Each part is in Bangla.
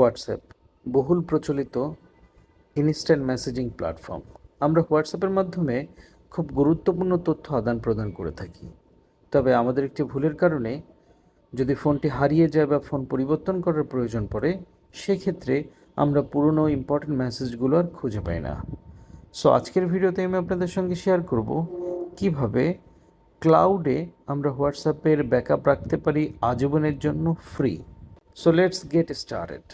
হোয়াটসঅ্যাপ বহুল প্রচলিত ইনস্ট্যান্ট মেসেজিং প্ল্যাটফর্ম। আমরা হোয়াটসঅ্যাপের মাধ্যমে খুব গুরুত্বপূর্ণ তথ্য আদান প্রদান করে থাকি। তবে আমাদের একটি ভুলের কারণে যদি ফোনটি হারিয়ে যায় বা ফোন পরিবর্তন করার প্রয়োজন পড়ে, সেক্ষেত্রে আমরা পুরনো ইম্পর্টেন্ট মেসেজগুলো আর খুঁজে পাই না। সো আজকের ভিডিওতে আমি আপনাদের সঙ্গে শেয়ার করব কিভাবে ক্লাউডে আমরা হোয়াটসঅ্যাপের ব্যাকআপ রাখতে পারি আজীবনের জন্য free. So let's get started.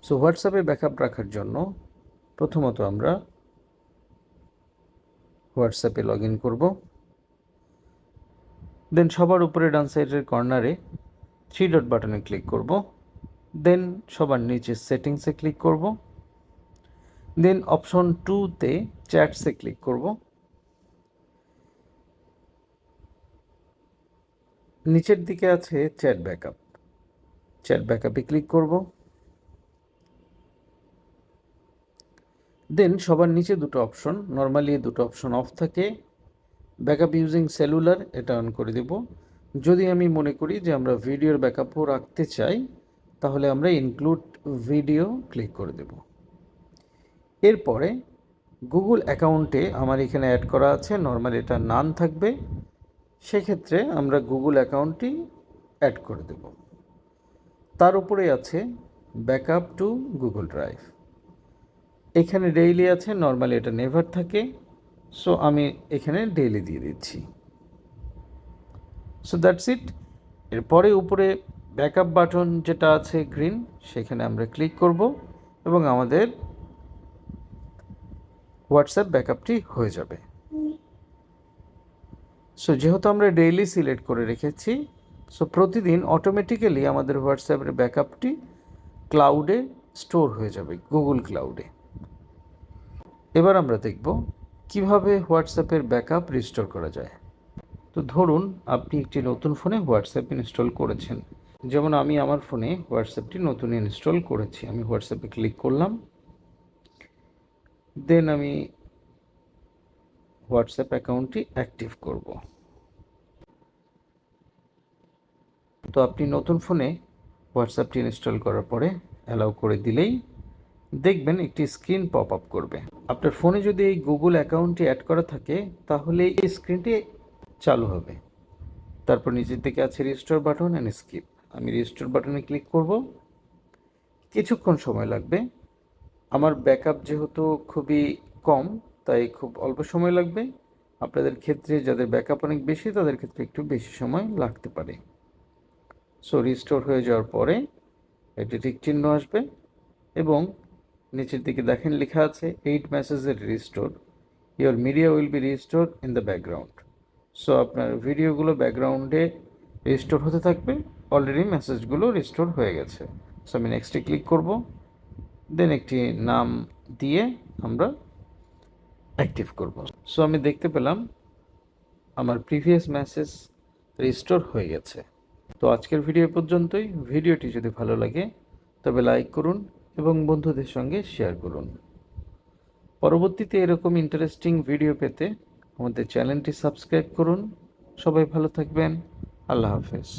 So হোয়াটসঅ্যাপে ব্যাকআপ রাখার জন্য প্রথমত আমরা হোয়াটসঅ্যাপে লগ ইন করব। দেন সবার উপরে ডান সাইডের কর্নারে 3 ডট বাটনে ক্লিক করব। দেন সবার নিচে সেটিংসে ক্লিক করব। দেন অপশন 2তে চ্যাটসে ক্লিক করব। নিচের দিকে আছে চ্যাট ব্যাকআপ, চ্যাট ব্যাকআপে ক্লিক করব। দেন সবার নিচে দুটো অপশন, নর্মালি দুটো অপশন অফ থাকে। ব্যাকআপ ইউজিং সেলুলার এটা অন করে দেব। যদি আমি মনে করি যে আমরা ভিডিওর ব্যাকআপও রাখতে চাই, তাহলে আমরা ইনক্লুড ভিডিও ক্লিক করে দেব। এরপরে গুগল অ্যাকাউন্টে আমার এখানে অ্যাড করা আছে, নর্মালি এটা নান থাকবে, সেক্ষেত্রে আমরা গুগল অ্যাকাউন্টটি অ্যাড করে দেব। তার উপরে আছে ব্যাকআপ টু গুগল ড্রাইভ। এখানে ডেইলি আছে, নর্মালি এটা নেভার থাকে, সো আমি এখানে ডেইলি দিয়ে দিচ্ছি। So that's it. এরপরে উপরে ব্যাকআপ বাটন যেটা আছে গ্রিন, সেখানে আমরা ক্লিক করব এবং আমাদের হোয়াটসঅ্যাপ ব্যাকআপটি হয়ে যাবে। সো যেহেতু আমরা ডেইলি সিলেক্ট করে রেখেছি, সো প্রতিদিন অটোমেটিক্যালি আমাদের হোয়াটসঅ্যাপের ব্যাকআপটি ক্লাউডে স্টোর হয়ে যাবে, গুগল ক্লাউডে। এবার আমরা দেখব কিভাবে হোয়াটসঅ্যাপের ব্যাকআপ রিস্টোর করা যায়। তো ধরুন আপনি একটি নতুন ফোনে হোয়াটসঅ্যাপ ইনস্টল করেছেন, যেমন আমি আমার ফোনে হোয়াটসঅ্যাপটি নতুন ইনস্টল করেছি। আমি হোয়াটসঅ্যাপে ক্লিক করলাম, দেন আমি হোয়াটসঅ্যাপ অ্যাকাউন্টটি অ্যাক্টিভ করব। তো আপনি নতুন ফোনে হোয়াটসঅ্যাপটি ইনস্টল করার পরে অ্যালাউ করে দিলেই দেখবেন একটি স্ক্রিন পপ আপ করবে। আপনার ফোনে যদি এই গুগল অ্যাকাউন্টটি অ্যাড করা থাকে, তাহলে এই স্ক্রিনটি চালু হবে। তারপর নিচের দিকে আছে রিস্টোর বাটন অ্যান্ড স্কিপ। আমি রিস্টোর বাটনে ক্লিক করব। কিছুক্ষণ সময় লাগবে। আমার ব্যাকআপ যেহেতু খুবই কম, তাই খুব অল্প সময় লাগবে। আপনাদের ক্ষেত্রে যাদের ব্যাকআপ অনেক বেশি, তাদের ক্ষেত্রে একটু বেশি সময় লাগতে পারে। সো রিস্টোর হয়ে যাওয়ার পরে একটি টিক চিহ্ন আসবে এবং নিচের দিকে দেখেন লেখা আছে 8 মেসেজের restore, your media will be restore in the background. So আপনার ভিডিওগুলো ব্যাকগ্রাউন্ডে রিস্টোর হতে থাকবে। অলরেডি মেসেজগুলো রিস্টোর হয়ে গেছে। সো আমি নেক্সটে ক্লিক করব। দেন একটি নাম দিয়ে আমরা অ্যাক্টিভ করব। সো আমি দেখতে পেলাম আমার প্রিভিয়াস মেসেজ রিস্টোর হয়ে গেছে। তো আজকের ভিডিও পর্যন্তই। ভিডিওটি যদি ভালো লাগে তবে লাইক করুন এবং বন্ধুদের সঙ্গে শেয়ার করুন। পরবর্তীতে এরকম ইন্টারেস্টিং ভিডিও পেতে আমাদের চ্যানেলটি সাবস্ক্রাইব করুন। সবাই ভালো থাকবেন। আল্লাহ হাফেজ।